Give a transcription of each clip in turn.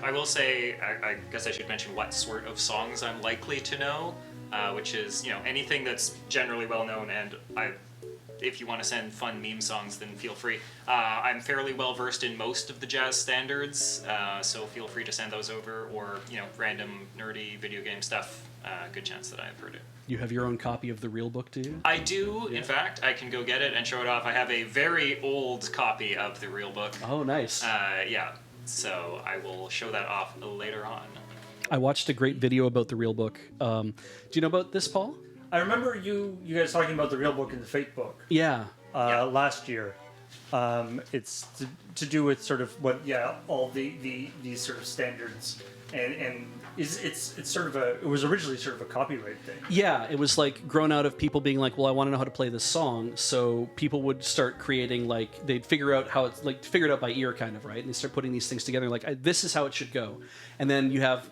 I will say, I guess I should mention what sort of songs I'm likely to know, which is, anything that's generally well known, and if you want to send fun meme songs, then feel free. I'm fairly well versed in most of the jazz standards, so feel free to send those over, or, random nerdy video game stuff. Good chance that I've heard it. You have your own copy of the real book, do you? I do, in fact. I can go get it and show it off. I have a very old copy of the real book. Oh, nice. Yeah, so I will show that off later on. I watched a great video about the real book. Do you know about this, Paul? I remember you guys talking about the real book and the fake book. Yeah. Last year. It's to do with sort of all these sort of standards and it's sort of it was originally sort of a copyright thing. Yeah, it was like grown out of people being like, well, I want to know how to play this song, so people would start creating, like, they'd figure out how it's, like, figure it out by ear kind of, right? And they start putting these things together, like, this is how it should go. And then you have,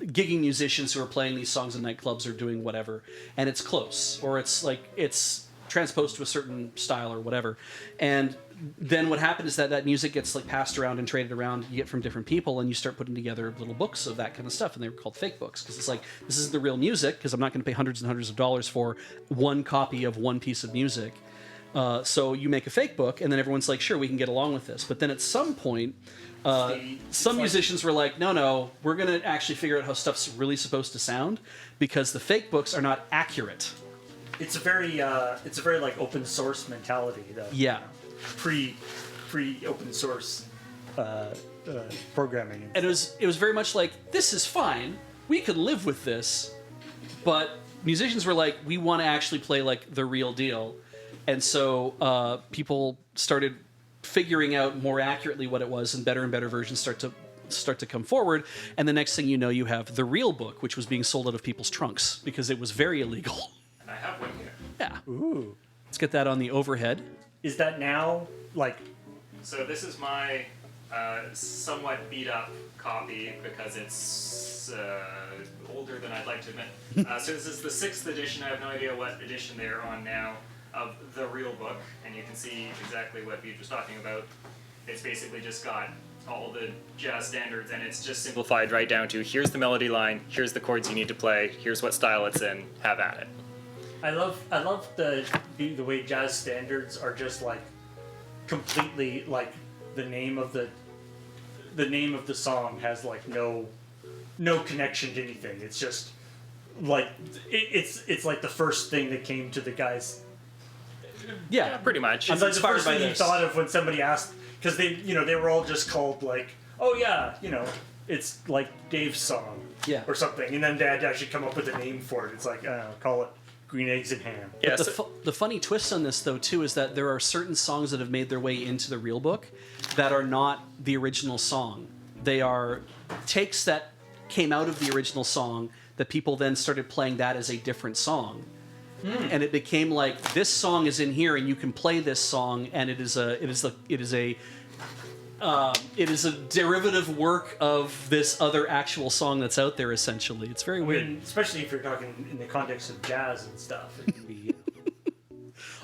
gigging musicians who are playing these songs in nightclubs or doing whatever, and it's close, or it's like, it's transposed to a certain style or whatever. And then what happened is that music gets, like, passed around and traded around, you get from different people, and you start putting together little books of that kind of stuff, and they were called fake books, because it's like, this isn't the real music, because I'm not going to pay hundreds and hundreds of dollars for one copy of one piece of music. So you make a fake book, and then everyone's like, sure, we can get along with this. But then at some point, some musicians were like, no, we're going to actually figure out how stuff's really supposed to sound, because the fake books are not accurate. It's a very like open source mentality. Yeah. Pre open source programming. And it was very much like, this is fine, we could live with this, but musicians were like, we want to actually play like the real deal. And so people started figuring out more accurately what it was, and better versions start to come forward. And the next thing you know, you have the real book, which was being sold out of people's trunks because it was very illegal. I have one here. Yeah. Ooh. Let's get that on the overhead. Is that now, like... So this is my somewhat beat up copy because it's older than I'd like to admit. So this is the 6th edition. I have no idea what edition they're on now of the real book, and you can see exactly what Beej was talking about. It's basically just got all the jazz standards, and it's just simplified right down to, here's the melody line, here's the chords you need to play, here's what style it's in, have at it. I love the way jazz standards are just like completely like the name of the song has like no connection to anything. It's just like it's like the first thing that came to the guys. Yeah, pretty much. It's like the first thing you thought of when somebody asked, because they were all just called like, oh yeah, it's like Dave's song, yeah, or something, and then they had to actually come up with a name for it. It's like, call it Green Eggs and Ham. Yeah, the funny twist on this, though, too, is that there are certain songs that have made their way into the real book that are not the original song. They are takes that came out of the original song that people then started playing that as a different song. And it became like, this song is in here, and you can play this song, and it is a derivative work of this other actual song that's out there. Essentially, it's very weird. Mean, especially if you're talking in the context of jazz and stuff. It can be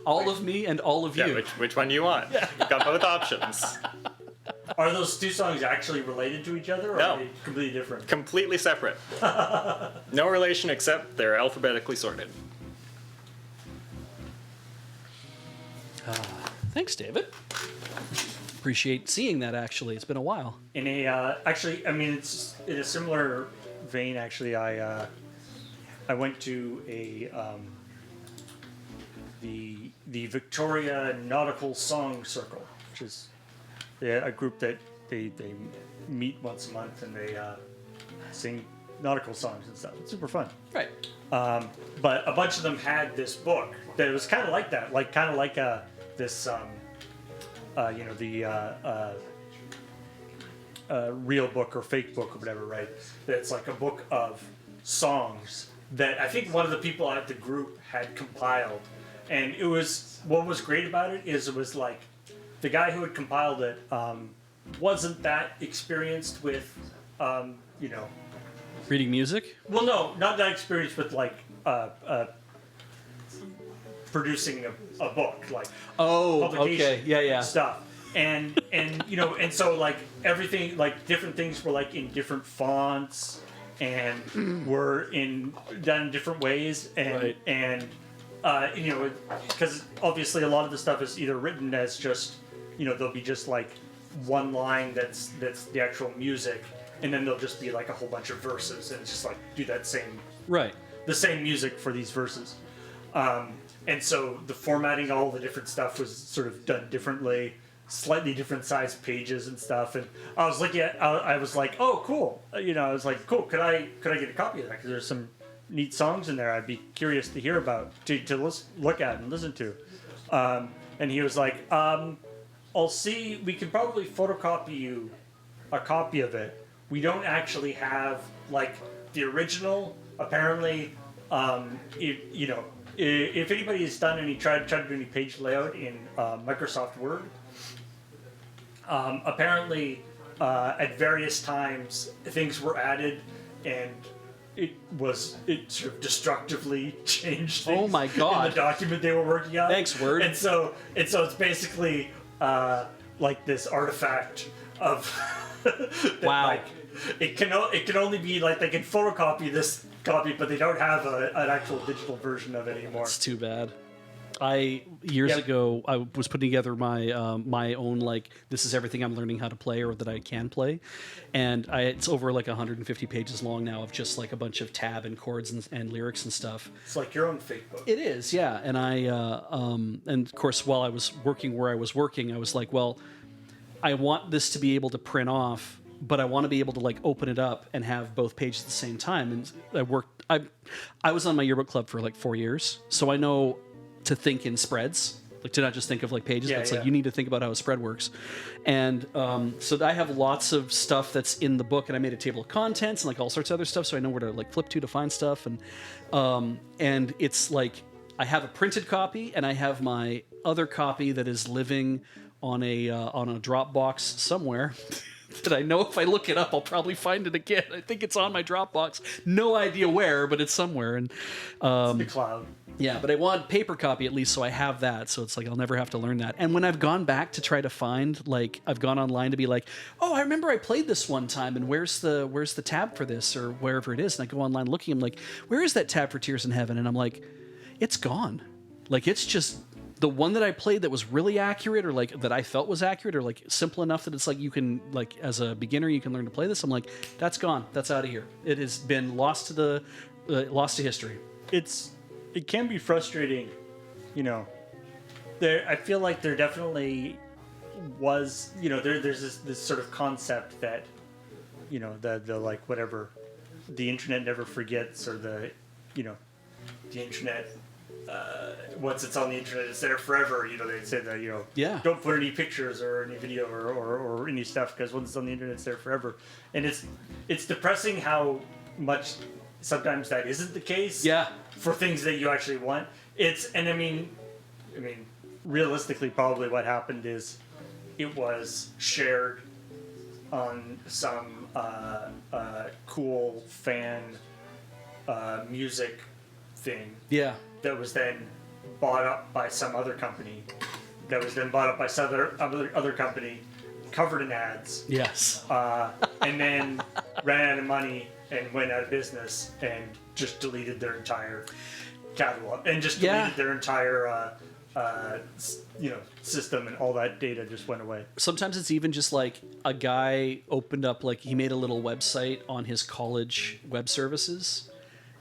all of me and all of you. Yeah, which one do you want? You've got both options. Are those two songs actually related to each other, or No. are they completely different? Completely separate. No relation except they're alphabetically sorted. Thanks, David. Appreciate seeing that. Actually, it's been a while. In a actually, I mean, it's in a similar vein. Actually, I went to the Victoria Nautical Song Circle, which is a group that they meet once a month and they sing nautical songs and stuff. It's super fun. Right. But a bunch of them had this book that was kind of like that, like kind of like this real book or fake book or whatever, right? That's like a book of songs that I think one of the people at the group had compiled. And it was, what was great about it is it was like, the guy who had compiled it wasn't that experienced with, Reading music? well, no, not that experienced with like producing a book, like Oh, publication okay. Yeah. stuff. and you know, and so like everything, like different things were like in different fonts and were done in different ways, and Right. and you know, because obviously a lot of the stuff is either written as just, you know, there'll be just like one line that's the actual music, and then there'll just be like a whole bunch of verses, and it's just like do that same Right. the same music for these verses. And so the formatting, all the different stuff was sort of done differently, slightly different sized pages and stuff. And I was looking at, I was like, oh, cool. You know, I was like, cool. Could I get a copy of that? Because there's some neat songs in there I'd be curious to hear about, to look at and listen to. And he was like, I'll see. We can probably photocopy you a copy of it. We don't actually have like the original. Apparently, if anybody has done any tried to do any page layout in Microsoft Word, apparently at various times things were added and it sort of destructively changed things Oh my God. in the document they were working on. Thanks, Word. And so it's basically like this artifact of that, Wow. like, it can only be like they can photocopy this copy, but they don't have an actual digital version of it anymore. It's too bad. Years Yep. ago, I was putting together my my own, like, this is everything I'm learning how to play or that I can play, and it's over like 150 pages long now of just like a bunch of tab and chords and lyrics and stuff. It's like your own fake book. It is, yeah. And and of course, while I was working where I was working, I was like, well, I want this to be able to print off, but I want to be able to like open it up and have both pages at the same time. And I was on my yearbook club for like 4 years, so I know to think in spreads, like to not just think of like pages, Yeah, but it's yeah. like you need to think about how a spread works. And so I have lots of stuff that's in the book, and I made a table of contents and like all sorts of other stuff, so I know where to like flip to find stuff. And it's like I have a printed copy, and I have my other copy that is living on a Dropbox somewhere. That I know if I look it up, I'll probably find it again. I think it's on my Dropbox. No idea where, but it's somewhere. And The cloud. yeah, but I want paper copy at least, so I have that. So it's like I'll never have to learn that. And when I've gone back to try to find, like, I've gone online to be like, oh, I remember I played this one time, and where's the tab for this or wherever it is? And I go online looking, I'm like, where is that tab for Tears in Heaven? And I'm like, it's gone. Like, it's just the one that I played that was really accurate, or like that I felt was accurate, or like simple enough that it's like you can, like, as a beginner you can learn to play this. I'm like, that's gone. That's out of here. It has been lost to history. It can be frustrating, you know. I feel like there definitely was, you know, there's this sort of concept that, you know, the like whatever, the internet never forgets, or the internet, once it's on the internet, it's there forever. You know, they say that, you know, Yeah. don't put any pictures or any video or any stuff, because once it's on the internet, it's there forever. And it's depressing how much sometimes that isn't the case. Yeah. For things that you actually want. I mean, realistically, probably what happened is it was shared on some cool fan music thing Yeah. that was then bought up by some other company, that was then bought up by some other company, covered in ads, Yes. and then ran out of money and went out of business and just deleted their entire catalog and just deleted their entire system, and all that data just went away. Sometimes it's even just like a guy opened up, like, he made a little website on his college web services,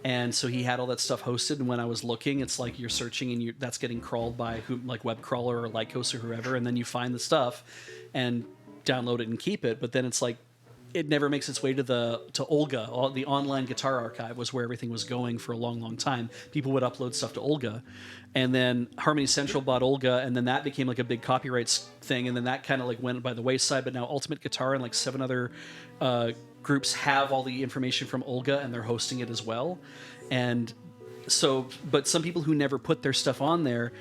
and so he had all that stuff hosted, and when I was looking, it's like you're searching and that's getting crawled by like web crawler or Lycos or whoever, and then you find the stuff and download it and keep it, but then it's like it never makes its way to Olga. The online guitar archive was where everything was going for a long, long time. People would upload stuff to Olga, and then Harmony Central bought Olga, and then that became like a big copyrights thing, and then that kind of like went by the wayside. But now Ultimate Guitar and like 7 other groups have all the information from Olga, and they're hosting it as well. And so, but some people who never put their stuff on there,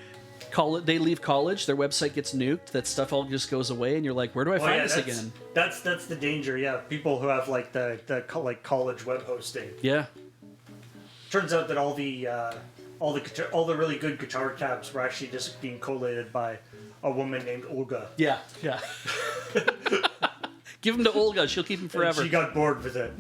they leave college, their website gets nuked, that stuff all just goes away, and you're like, where do I find this again? That's the danger. Yeah, people who have like the college web hosting. Yeah. Turns out that all the really good guitar tabs were actually just being collated by a woman named Olga. Yeah, yeah. Give him to Olga; she'll keep him And forever. she got bored with it.